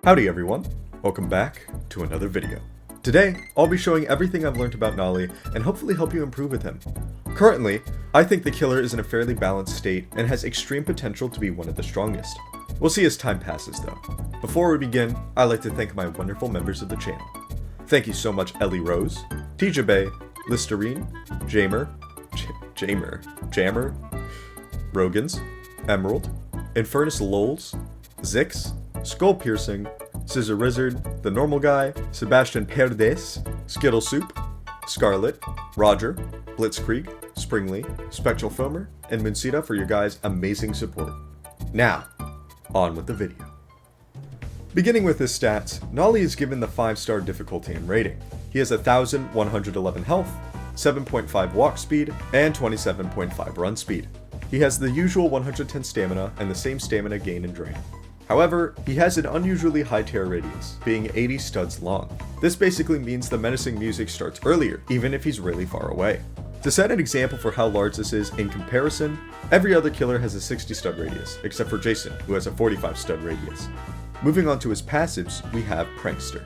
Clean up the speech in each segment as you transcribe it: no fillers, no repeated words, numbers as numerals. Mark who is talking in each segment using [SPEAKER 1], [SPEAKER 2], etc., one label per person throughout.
[SPEAKER 1] Howdy everyone, welcome back to another video. Today, I'll be showing everything I've learned about Nollie and hopefully help you improve with him. Currently, I think the killer is in a fairly balanced state and has extreme potential to be one of the strongest. We'll see as time passes though. Before we begin, I'd like to thank my wonderful members of the channel. Thank you so much Ellie Rose, Tijabe, Listerine, Jammer, Rogans, Emerald, Infernus Lols, Zix, Skull Piercing, Scissor Lizard, The Normal Guy, Sebastian Perdes, Skittle Soup, Scarlet, Roger, Blitzkrieg, Springly, Spectral Filmer, and Muncita for your guys' amazing support. Now, on with the video. Beginning with his stats, Nollie is given the 5-star difficulty and rating. He has 1,111 health, 7.5 walk speed, and 27.5 run speed. He has the usual 110 stamina and the same stamina gain and drain. However, he has an unusually high tear radius, being 80 studs long. This basically means the menacing music starts earlier, even if he's really far away. To set an example for how large this is in comparison, every other killer has a 60 stud radius, except for Jason, who has a 45 stud radius. Moving on to his passives, we have Prankster.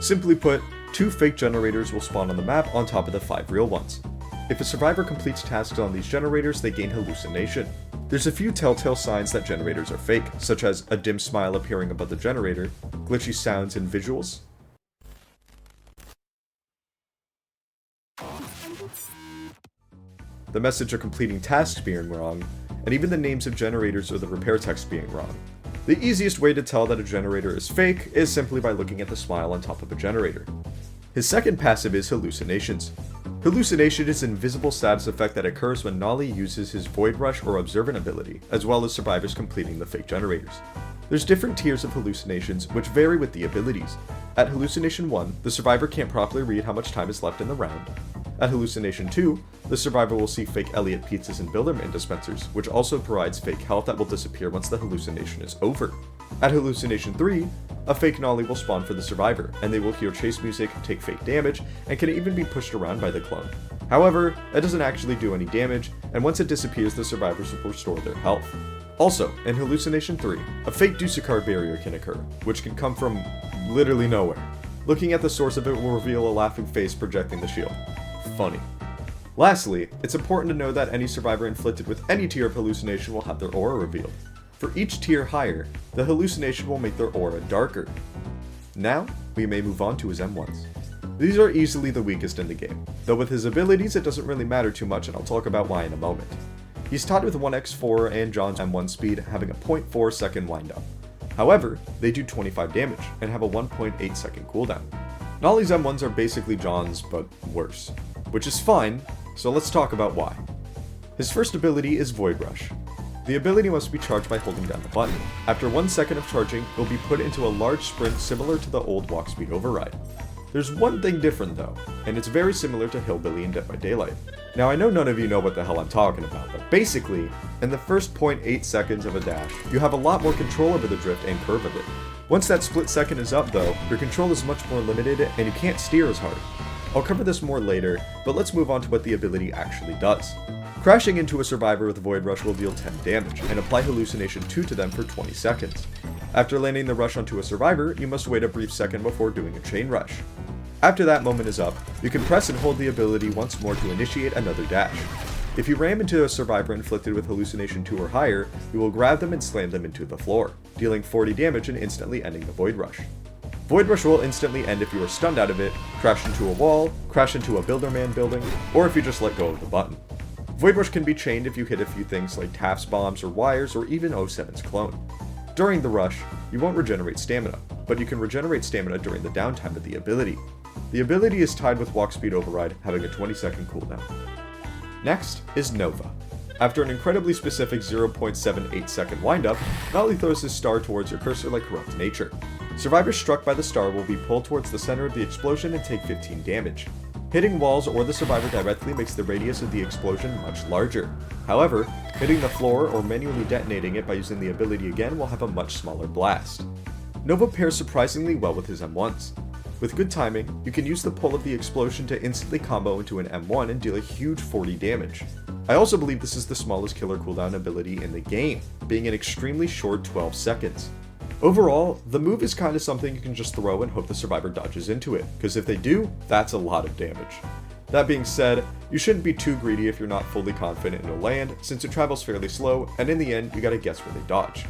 [SPEAKER 1] Simply put, 2 fake generators will spawn on the map on top of the 5 real ones. If a survivor completes tasks on these generators, they gain Hallucination. There's a few telltale signs that generators are fake, such as a dim smile appearing above the generator, glitchy sounds and visuals, the message of completing tasks being wrong, and even the names of generators or the repair text being wrong. The easiest way to tell that a generator is fake is simply by looking at the smile on top of a generator. His second passive is Hallucinations. Hallucination is an invisible status effect that occurs when Nollie uses his Void Rush or Observant ability, as well as survivors completing the fake generators. There's different tiers of hallucinations, which vary with the abilities. At Hallucination 1, the survivor can't properly read how much time is left in the round. At Hallucination 2, the survivor will see fake Elliot pizzas and Bilderman dispensers, which also provides fake health that will disappear once the hallucination is over. At Hallucination 3, a fake Nollie will spawn for the survivor, and they will hear chase music, take fake damage, and can even be pushed around by the clone. However, it doesn't actually do any damage, and once it disappears, the survivors will restore their health. Also, in Hallucination 3, a fake Ducicard barrier can occur, which can come from literally nowhere. Looking at the source of it will reveal a laughing face projecting the shield. Funny. Lastly, it's important to know that any survivor inflicted with any tier of hallucination will have their aura revealed. For each tier higher, the hallucination will make their aura darker. Now, we may move on to his M1s. These are easily the weakest in the game, though with his abilities it doesn't really matter too much and I'll talk about why in a moment. He's tied with 1x4 and John's M1 speed, having a 0.4 second windup. However, they do 25 damage and have a 1.8 second cooldown. Nollie's M1s are basically John's, but worse. Which is fine, so let's talk about why. His first ability is Void Rush. The ability must be charged by holding down the button. After 1 second of charging, it will be put into a large sprint similar to the old walk speed override. There's one thing different though, and it's very similar to Hillbilly in Dead by Daylight. Now I know none of you know what the hell I'm talking about, but basically, in the first 0.8 seconds of a dash, you have a lot more control over the drift and curve of it. Once that split second is up though, your control is much more limited and you can't steer as hard. I'll cover this more later, but let's move on to what the ability actually does. Crashing into a survivor with Void Rush will deal 10 damage, and apply Hallucination 2 to them for 20 seconds. After landing the rush onto a survivor, you must wait a brief second before doing a chain rush. After that moment is up, you can press and hold the ability once more to initiate another dash. If you ram into a survivor inflicted with Hallucination 2 or higher, you will grab them and slam them into the floor, dealing 40 damage and instantly ending the Void Rush. Void Rush will instantly end if you are stunned out of it, crash into a wall, crash into a Bilderman building, or if you just let go of the button. Void Rush can be chained if you hit a few things like Taft's bombs or wires or even 07's clone. During the rush, you won't regenerate stamina, but you can regenerate stamina during the downtime of the ability. The ability is tied with walk speed override, having a 20-second cooldown. Next is Nova. After an incredibly specific 0.78 second windup, Nollie throws his star towards your cursor like corrupt nature. Survivors struck by the star will be pulled towards the center of the explosion and take 15 damage. Hitting walls or the survivor directly makes the radius of the explosion much larger. However, hitting the floor or manually detonating it by using the ability again will have a much smaller blast. Nova pairs surprisingly well with his M1s. With good timing, you can use the pull of the explosion to instantly combo into an M1 and deal a huge 40 damage. I also believe this is the smallest killer cooldown ability in the game, being an extremely short 12 seconds. Overall, the move is kind of something you can just throw and hope the survivor dodges into it, because if they do, that's a lot of damage. That being said, you shouldn't be too greedy if you're not fully confident it'll land, since it travels fairly slow, and in the end, you gotta guess where they dodge.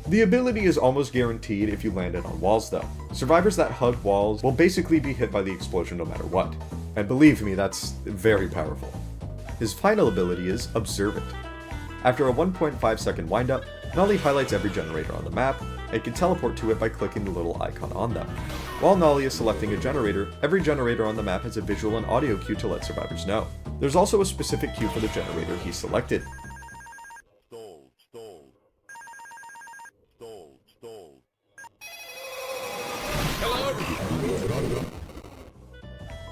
[SPEAKER 1] The ability is almost guaranteed if you land it on walls though. Survivors that hug walls will basically be hit by the explosion no matter what. And believe me, that's very powerful. His final ability is Observant. After a 1.5 second windup, Nollie highlights every generator on the map, and can teleport to it by clicking the little icon on them. While Nollie is selecting a generator, every generator on the map has a visual and audio cue to let survivors know. There's also a specific cue for the generator he selected.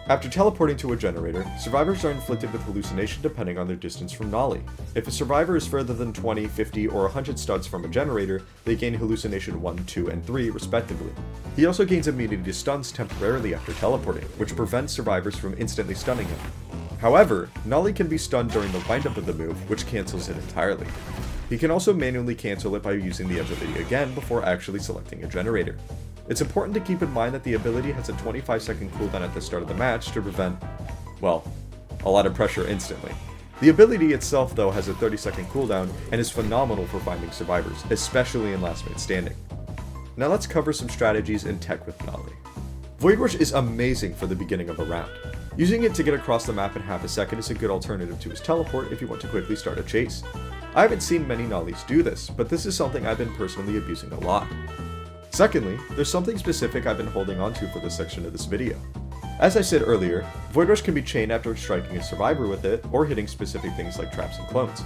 [SPEAKER 1] After teleporting to a generator, survivors are inflicted with hallucination depending on their distance from Nollie. If a survivor is further than 20, 50, or 100 studs from a generator, they gain hallucination 1, 2, and 3 respectively. He also gains immunity to stuns temporarily after teleporting, which prevents survivors from instantly stunning him. However, Nollie can be stunned during the windup of the move, which cancels it entirely. He can also manually cancel it by using the ability again before actually selecting a generator. It's important to keep in mind that the ability has a 25-second cooldown at the start of the match to prevent, well, a lot of pressure instantly. The ability itself though has a 30-second cooldown and is phenomenal for finding survivors, especially in last man standing. Now let's cover some strategies and tech with Nollie. Void Rush is amazing for the beginning of a round. Using it to get across the map in half a second is a good alternative to his teleport if you want to quickly start a chase. I haven't seen many Nollies do this, but this is something I've been personally abusing a lot. Secondly, there's something specific I've been holding onto for this section of this video. As I said earlier, Void Rush can be chained after striking a survivor with it, or hitting specific things like traps and clones.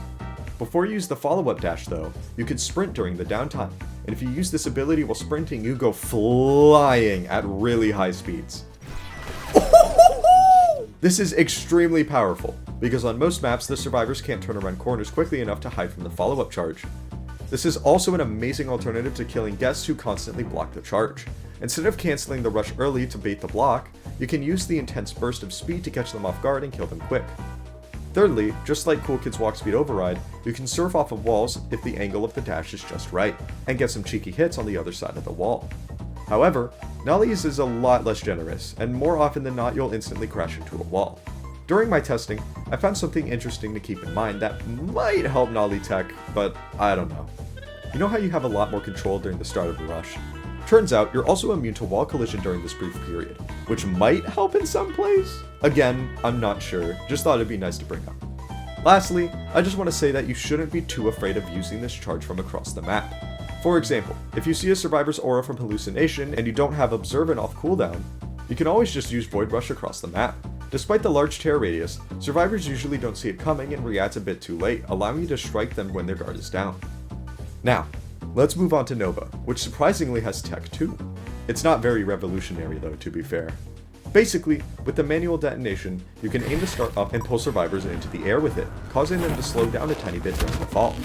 [SPEAKER 1] Before you use the follow-up dash though, you can sprint during the downtime, and if you use this ability while sprinting, you go flying at really high speeds. This is extremely powerful, because on most maps the survivors can't turn around corners quickly enough to hide from the follow-up charge. This is also an amazing alternative to killing guests who constantly block the charge. Instead of cancelling the rush early to bait the block, you can use the intense burst of speed to catch them off guard and kill them quick. Thirdly, just like Cool Kid's Walk Speed Override, you can surf off of walls if the angle of the dash is just right, and get some cheeky hits on the other side of the wall. However, Nollie's is a lot less generous, and more often than not you'll instantly crash into a wall. During my testing, I found something interesting to keep in mind that might help Nollie tech, but I don't know. You know how you have a lot more control during the start of a rush? Turns out you're also immune to wall collision during this brief period, which might help in some plays? Again, I'm not sure, just thought it'd be nice to bring up. Lastly, I just want to say that you shouldn't be too afraid of using this charge from across the map. For example, if you see a survivor's aura from Hallucination and you don't have Observant off cooldown, you can always just use Void Rush across the map. Despite the large tear radius, survivors usually don't see it coming and react a bit too late, allowing you to strike them when their guard is down. Now, let's move on to Nova, which surprisingly has tech too. It's not very revolutionary though, to be fair. Basically, with the manual detonation, you can aim to start up and pull survivors into the air with it, causing them to slow down a tiny bit during the fall.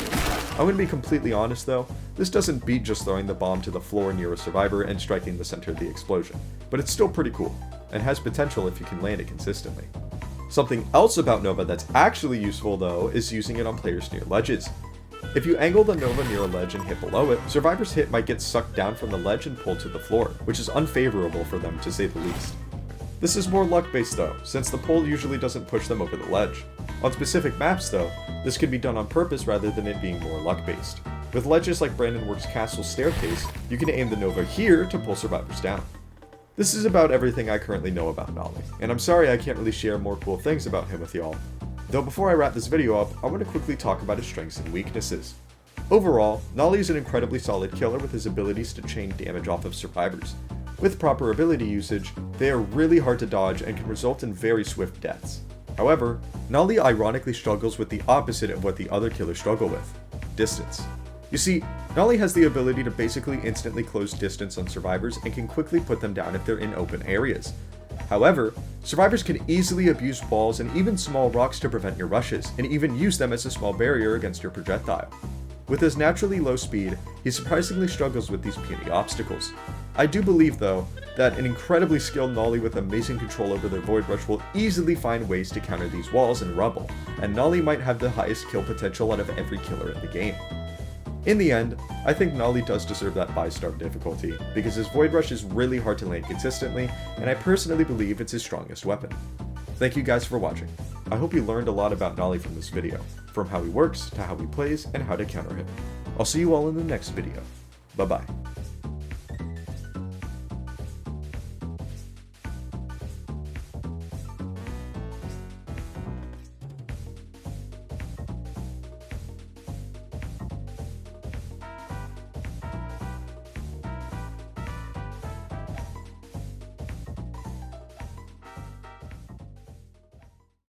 [SPEAKER 1] I'm going to be completely honest though, this doesn't beat just throwing the bomb to the floor near a survivor and striking the center of the explosion, but it's still pretty cool, and has potential if you can land it consistently. Something else about Nova that's actually useful though is using it on players near ledges. If you angle the Nova near a ledge and hit below it, survivors' hit might get sucked down from the ledge and pulled to the floor, which is unfavorable for them to say the least. This is more luck-based though, since the pull usually doesn't push them over the ledge. On specific maps though, this can be done on purpose rather than it being more luck-based. With ledges like Brandon Works' Castle Staircase, you can aim the Nova here to pull survivors down. This is about everything I currently know about Nollie, and I'm sorry I can't really share more cool things about him with y'all. Though before I wrap this video up, I want to quickly talk about his strengths and weaknesses. Overall, Nollie is an incredibly solid killer with his abilities to chain damage off of survivors. With proper ability usage, they are really hard to dodge and can result in very swift deaths. However, Nollie ironically struggles with the opposite of what the other killers struggle with: distance. You see, Nollie has the ability to basically instantly close distance on survivors and can quickly put them down if they're in open areas. However, survivors can easily abuse walls and even small rocks to prevent your rushes, and even use them as a small barrier against your projectile. With his naturally low speed, he surprisingly struggles with these puny obstacles. I do believe though, that an incredibly skilled Nollie with amazing control over their Void Rush will easily find ways to counter these walls and rubble, and Nollie might have the highest kill potential out of every killer in the game. In the end, I think Nollie does deserve that 5-star difficulty, because his Void Rush is really hard to land consistently, and I personally believe it's his strongest weapon. Thank you guys for watching. I hope you learned a lot about Nollie from this video, from how he works, to how he plays, and how to counter him. I'll see you all in the next video. Bye bye.